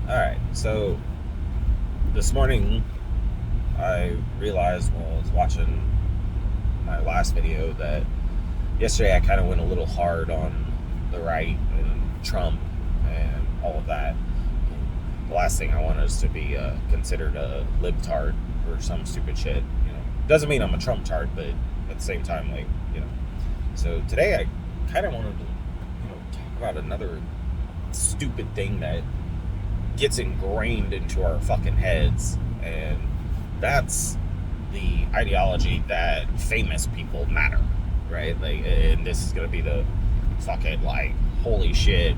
Alright, so this morning I realized while I was watching my last video that yesterday I kind of went a little hard on the right and Trump and all of that. And the last thing I want is to be considered a libtard or some stupid shit. Doesn't mean I'm a Trump tard, but at the same time, So today I kind of wanted to, talk about another stupid thing that gets ingrained into our fucking heads, and that's the ideology that famous people matter, right? And this is gonna be the fucking holy shit,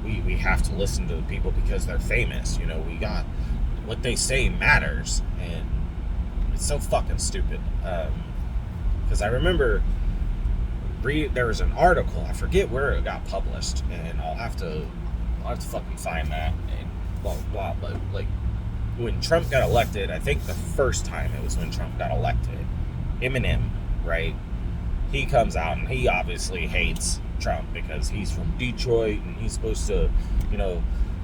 we have to listen to the people because they're famous. We got what they say matters, and it's so fucking stupid. Because I remember there was an article, I forget where it got published, and I'll have to fucking find that and blah blah blah. But when Trump got elected, I think the first time it was when Trump got elected, Eminem, right? He comes out and he obviously hates Trump because he's from Detroit and he's supposed to,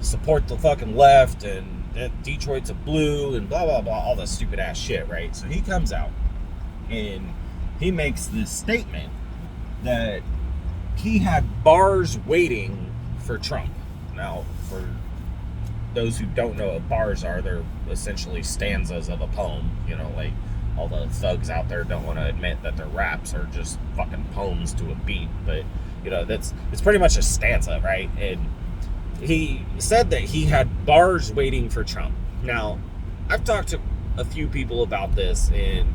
support the fucking left, and that Detroit's a blue and blah blah blah, all this stupid ass shit, right? So he comes out and he makes this statement that he had bars waiting for Trump. Now, for those who don't know what bars are, they're essentially stanzas of a poem. All the thugs out there don't want to admit that their raps are just fucking poems to a beat, but it's pretty much a stanza, right? And he said that he had bars waiting for Trump. Now, I've talked to a few people about this and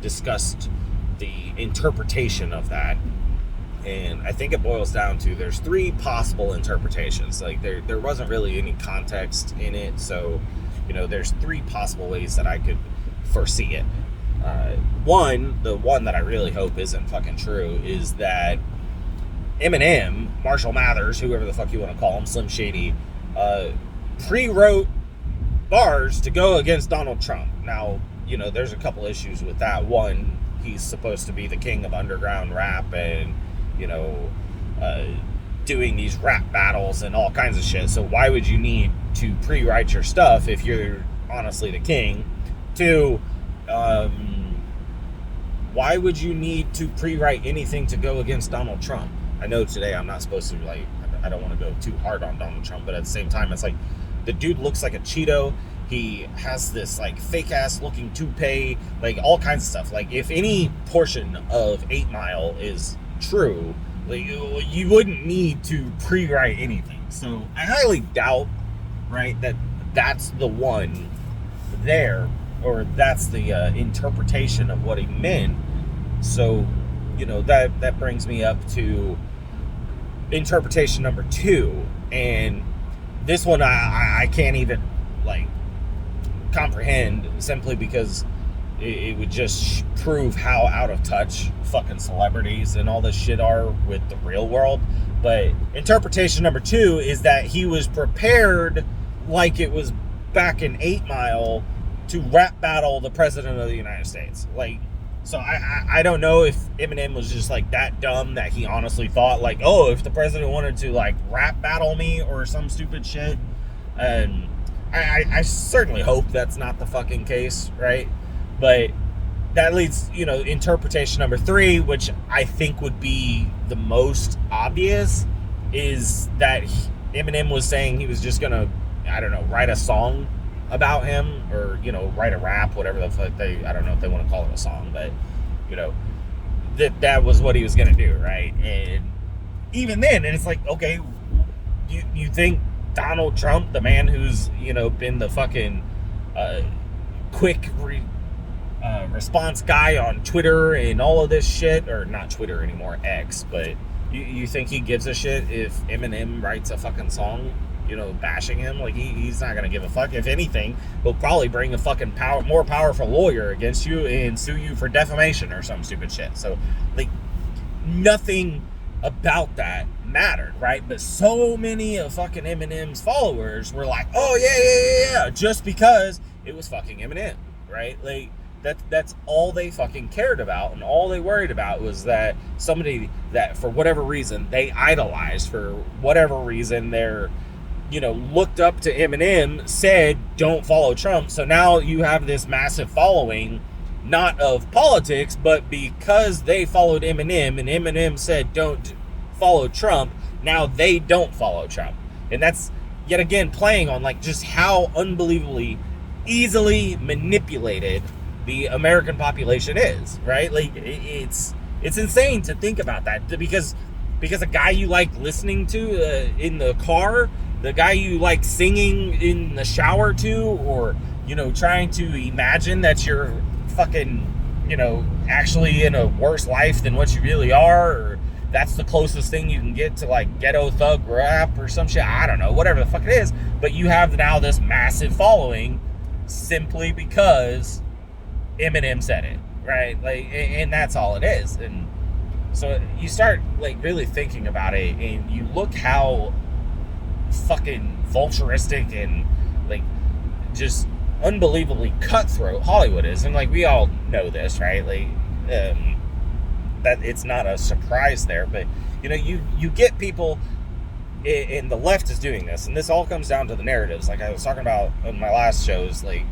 discussed the interpretation of that. And I think it boils down to there's three possible interpretations. There wasn't really any context in it, so there's three possible ways that I could foresee it. The one that I really hope isn't fucking true, is that Eminem, Marshall Mathers, whoever the fuck you want to call him, Slim Shady, pre-wrote bars to go against Donald Trump. Now, there's a couple issues with that. One, he's supposed to be the king of underground rap and doing these rap battles and all kinds of shit. So why would you need to pre-write your stuff if you're honestly the king? Two, why would you need to pre-write anything to go against Donald Trump? I know today I'm not supposed to, I don't want to go too hard on Donald Trump, but at the same time, it's like, the dude looks like a Cheeto. He has this fake ass looking toupee, all kinds of stuff. If any portion of 8 Mile is true, you wouldn't need to pre-write anything. So I highly doubt, right, that that's the one there, or that's the interpretation of what he meant. So that brings me up to interpretation number 2, and this one I can't even comprehend, simply because it would just prove how out of touch fucking celebrities and all this shit are with the real world. But interpretation number 2 is that he was prepared, like it was back in 8 Mile, to rap battle the president of the United States. So I don't know if Eminem was just that dumb that he honestly thought if the president wanted to rap battle me or some stupid shit. And I certainly hope that's not the fucking case, right? But that leads, interpretation number 3, which I think would be the most obvious, is that Eminem was saying he was just gonna, I don't know, write a song about him, or write a rap, whatever the fuck I don't know if they want to call it a song, but that was what he was gonna do, right? And even then, and it's okay, you think Donald Trump, the man who's been the fucking quick response guy on Twitter and all of this shit, or not Twitter anymore, X, but you think he gives a shit if Eminem writes a fucking song, bashing him? He's not gonna give a fuck. If anything, he'll probably bring a fucking more powerful lawyer against you and sue you for defamation or some stupid shit. So nothing about that mattered, right? But so many of fucking Eminem's followers were like, oh yeah, just because it was fucking Eminem, right? That's all they fucking cared about, and all they worried about was that somebody that, for whatever reason, they idolized, for whatever reason, they're looked up to Eminem, said, don't follow Trump. So now you have this massive following, not of politics, but because they followed Eminem and Eminem said, don't follow Trump, now they don't follow Trump. And that's, yet again, playing on like just how unbelievably easily manipulated the American population is, right? Like, it's insane to think about that, because a guy you like listening to in the car, the guy you like singing in the shower to, or, trying to imagine that you're fucking, actually in a worse life than what you really are, or that's the closest thing you can get to like ghetto thug rap or some shit. I don't know, whatever the fuck it is. But you have now this massive following simply because Eminem said it, right? Like, and that's all it is. And so you start like really thinking about it, and you look how fucking vulturistic and like just unbelievably cutthroat Hollywood is. And like, we all know this, right? Like, that it's not a surprise there, but you get people, and the left is doing this, and this all comes down to the narratives, like I was talking about on my last shows. Like,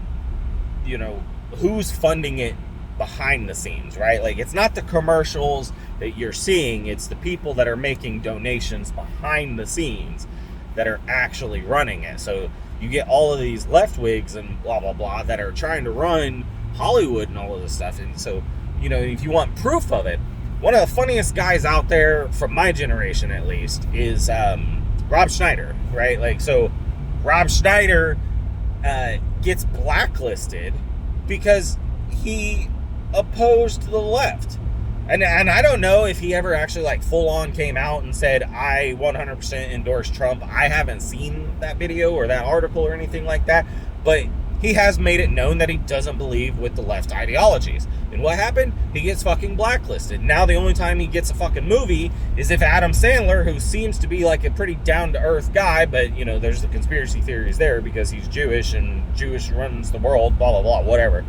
who's funding it behind the scenes, right? Like, it's not the commercials that you're seeing, it's the people that are making donations behind the scenes that are actually running it. So you get all of these left wigs and blah blah blah that are trying to run Hollywood and all of this stuff. And so, if you want proof of it, one of the funniest guys out there from my generation, at least, is Rob Schneider, right? Like, so Rob Schneider gets blacklisted because he opposed the left. And I don't know if he ever actually like full on came out and said, I 100% endorse Trump. I haven't seen that video or that article or anything like that, but he has made it known that he doesn't believe with the left ideologies. And what happened? He gets fucking blacklisted. Now the only time he gets a fucking movie is if Adam Sandler, who seems to be like a pretty down-to-earth guy, but, there's the conspiracy theories there because he's Jewish and Jewish runs the world, blah, blah, blah, whatever.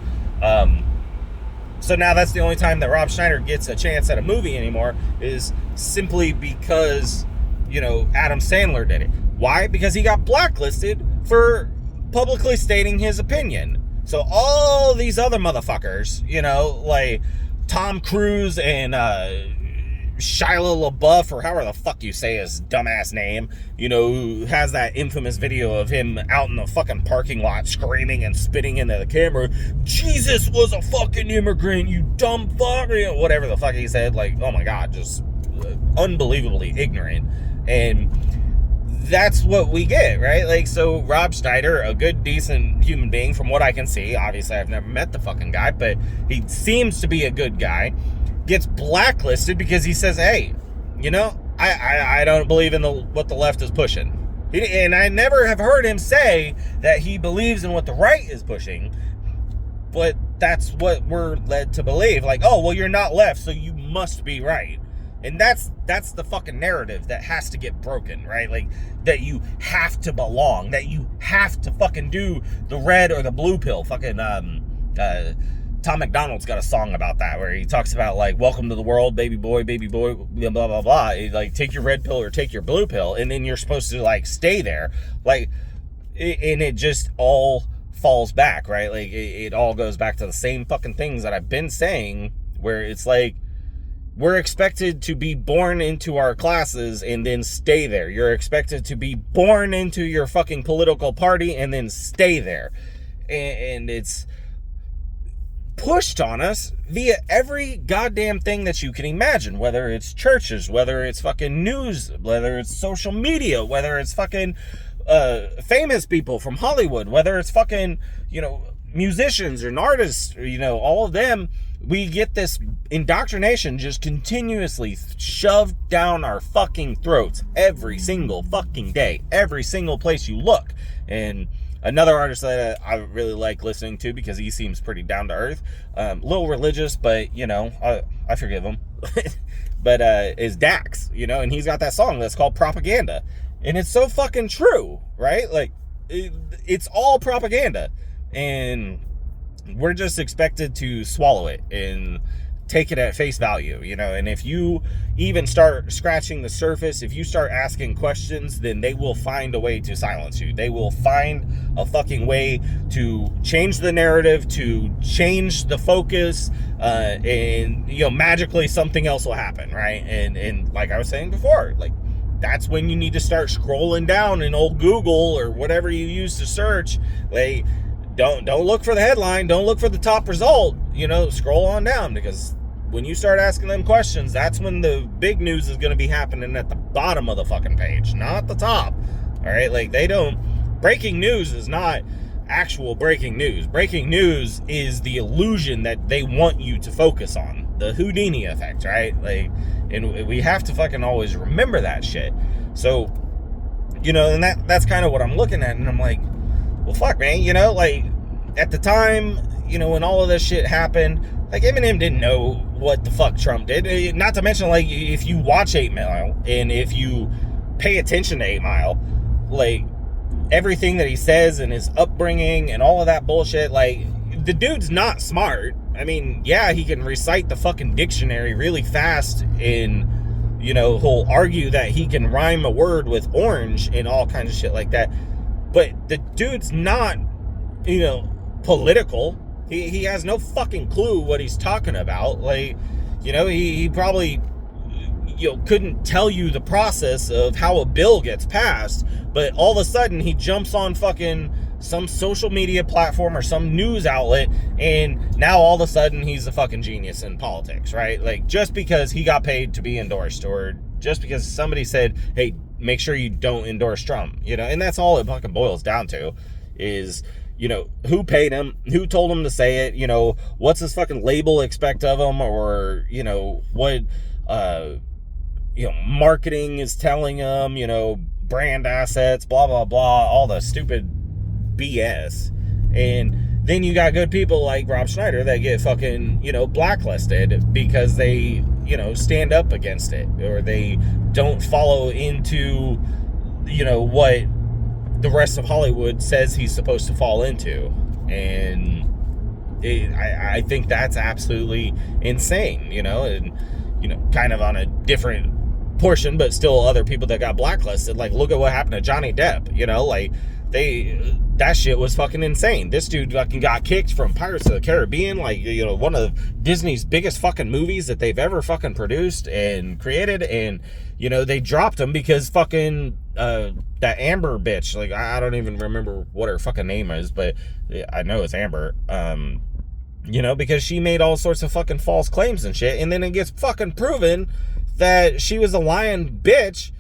So now that's the only time that Rob Schneider gets a chance at a movie anymore, is simply because, Adam Sandler did it. Why? Because he got blacklisted for publicly stating his opinion. So all these other motherfuckers, like Tom Cruise and Shia LaBeouf, or however the fuck you say his dumbass name, who has that infamous video of him out in the fucking parking lot screaming and spitting into the camera, Jesus was a fucking immigrant, you dumb fuck, whatever the fuck he said. Like, oh my god, just unbelievably ignorant. And that's what we get, right? Like, so Rob Schneider, a good, decent human being from what I can see, obviously I've never met the fucking guy, but he seems to be a good guy, gets blacklisted because he says, hey, I don't believe in what the left is pushing. And I never have heard him say that he believes in what the right is pushing, but that's what we're led to believe. Like, oh, well, you're not left, so you must be right. And that's the fucking narrative that has to get broken, right? Like, that you have to belong, that you have to fucking do the red or the blue pill. Fucking, Tom McDonald's got a song about that where he talks about, like, welcome to the world, baby boy, blah, blah, blah. Like, take your red pill or take your blue pill, and then you're supposed to, like, stay there. Like, and it just all falls back, right? Like, it all goes back to the same fucking things that I've been saying, where it's like, we're expected to be born into our classes and then stay there. You're expected to be born into your fucking political party and then stay there. And it's pushed on us via every goddamn thing that you can imagine, whether it's churches, whether it's fucking news, whether it's social media, whether it's fucking famous people from Hollywood, whether it's fucking, musicians and artists, all of them. We get this indoctrination just continuously shoved down our fucking throats every single fucking day, every single place you look. And another artist that I really like listening to because he seems pretty down to earth, a little religious, but I forgive him. But is Dax, and he's got that song that's called Propaganda, and it's so fucking true, right? Like, it's all propaganda, and we're just expected to swallow it and take it at face value, you know. And if you even start scratching the surface, if you start asking questions, then they will find a way to silence you. They will find a fucking way to change the narrative, to change the focus, and, you know, magically something else will happen, right? And like I was saying before, like, that's when you need to start scrolling down in old Google or whatever you use to search. Like, don't look for the headline, don't look for the top result, you know, scroll on down, because when you start asking them questions, that's when the big news is going to be happening at the bottom of the fucking page, not the top. All right, like, breaking news is not actual breaking news. Breaking news is the illusion that they want you to focus on, the Houdini effect, right? Like, and we have to fucking always remember that shit. So, you know, and that's kind of what I'm looking at, and I'm like, well, fuck, man, you know, like, at the time, you know, when all of this shit happened, like, Eminem didn't know what the fuck Trump did. Not to mention, like, if you watch 8 Mile and if you pay attention to 8 Mile, like, everything that he says and his upbringing and all of that bullshit, like, the dude's not smart. I mean, yeah, he can recite the fucking dictionary really fast, and, you know, he'll argue that he can rhyme a word with orange and all kinds of shit like that. But the dude's not, you know, political. He has no fucking clue what he's talking about. Like, you know, he probably, you know, couldn't tell you the process of how a bill gets passed, but all of a sudden he jumps on fucking some social media platform or some news outlet, and now all of a sudden he's a fucking genius in politics, right? Like, just because he got paid to be endorsed, or just because somebody said, hey, make sure you don't endorse Trump, you know. And that's all it fucking boils down to, is, you know, who paid him, who told him to say it, you know, what's his fucking label expect of him, or, you know, what, you know, marketing is telling him, you know, brand assets, blah, blah, blah, all the stupid BS. And then you got good people like Rob Schneider that get fucking, you know, blacklisted because they, you know, stand up against it, or they don't follow into, you know, what the rest of Hollywood says he's supposed to fall into. And I think that's absolutely insane, you know. And, you know, kind of on a different portion, but still other people that got blacklisted, like, look at what happened to Johnny Depp, you know. Like, that shit was fucking insane. This dude fucking got kicked from Pirates of the Caribbean, like, you know, one of Disney's biggest fucking movies that they've ever fucking produced and created, and, you know, they dropped him because fucking that Amber bitch, like, I don't even remember what her fucking name is, but I know it's Amber, you know, because she made all sorts of fucking false claims and shit, and then it gets fucking proven that she was a lying bitch,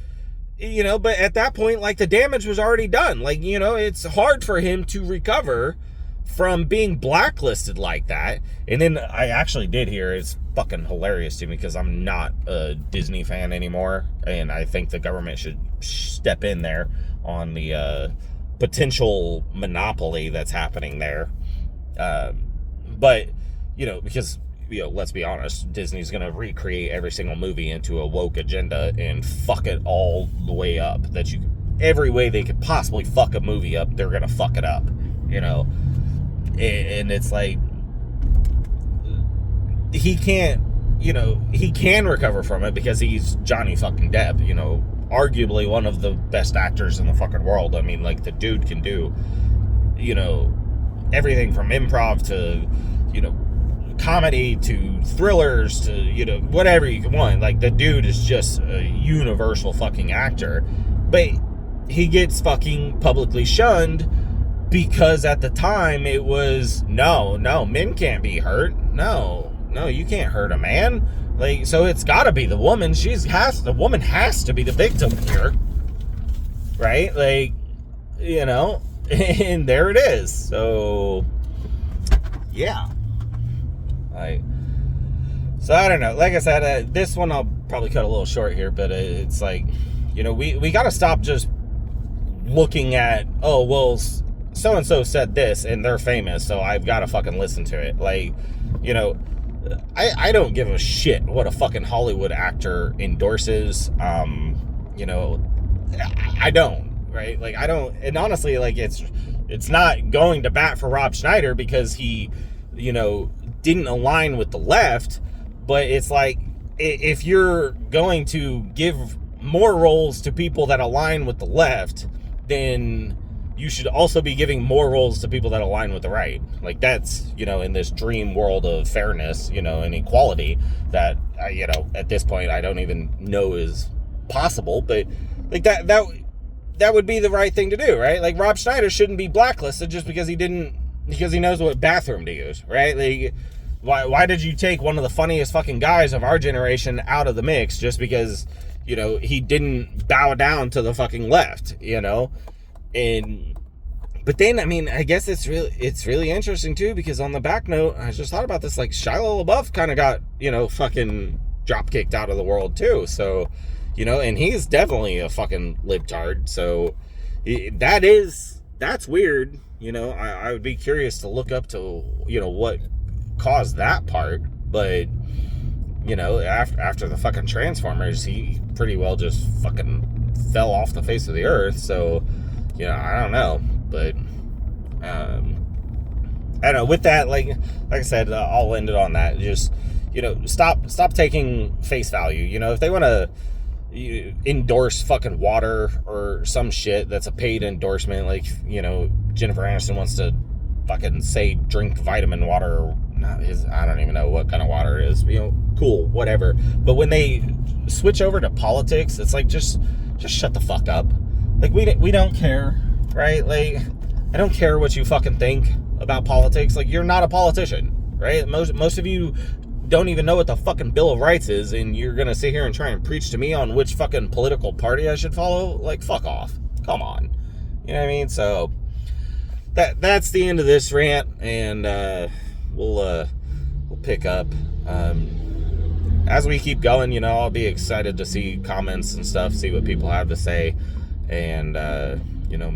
you know. But at that point, like, the damage was already done. Like, you know, it's hard for him to recover from being blacklisted like that. And then I actually did hear, it's fucking hilarious to me because I'm not a Disney fan anymore, and I think the government should step in there on the potential monopoly that's happening there. But, you know, because, you know, let's be honest, Disney's going to recreate every single movie into a woke agenda and fuck it all the way up. Every way they could possibly fuck a movie up, they're going to fuck it up, you know. And it's like, he can't, you know, he can recover from it because he's Johnny fucking Depp, you know, arguably one of the best actors in the fucking world. I mean, like, the dude can do, you know, everything from improv to, you know, comedy to thrillers to, you know, whatever you want. Like, the dude is just a universal fucking actor. But he gets fucking publicly shunned because at the time it was, no, men can't be hurt. No, you can't hurt a man. Like, so it's gotta be the woman. The woman has to be the victim here. Right? Like, you know, and there it is. So, yeah. So I don't know. Like I said, this one I'll probably cut a little short here, but it's like, you know, we got to stop just looking at, oh, well, so-and-so said this and they're famous, so I've got to fucking listen to it. Like, you know, I don't give a shit what a fucking Hollywood actor endorses. You know, I don't, right? Like, I don't, and honestly, like, it's not going to bat for Rob Schneider because he, you know, didn't align with the left, But it's like, if you're going to give more roles to people that align with the left, then you should also be giving more roles to people that align with the right. Like, that's, in this dream world of fairness, and equality that, at this point, I don't even know is possible. But like that would be the right thing to do, right? Like, Rob Schneider shouldn't be blacklisted just because he knows what bathroom to use, right? Like, why did you take one of the funniest fucking guys of our generation out of the mix just because, he didn't bow down to the fucking left, But then, I guess it's really interesting too, because on the back note, I just thought about this, like, Shia LaBeouf kind of got, fucking drop kicked out of the world too. So, and he's definitely a fucking libtard. So that's weird. I would be curious to look up to, what caused that part. But, after the fucking Transformers, he pretty well just fucking fell off the face of the earth. So, I don't know. But, I don't know. With that, like I said, I'll end it on that. Just, stop taking face value. If they want to endorse fucking water or some shit that's a paid endorsement, like, Jennifer Aniston wants to fucking say drink vitamin water, or I don't even know what kind of water it is, cool, whatever. But when they switch over to politics, it's like, just shut the fuck up. Like, we don't care, right? Like, I don't care what you fucking think about politics. Like, you're not a politician, right? Most of you don't even know what the fucking Bill of Rights is, and you're gonna sit here and try and preach to me on which fucking political party I should follow. Like, fuck off. Come on. You know what I mean? So that's the end of this rant, and we'll pick up as we keep going. I'll be excited to see comments and stuff, see what people have to say, and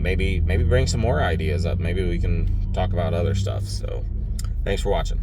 maybe bring some more ideas up. Maybe we can talk about other stuff. So thanks for watching.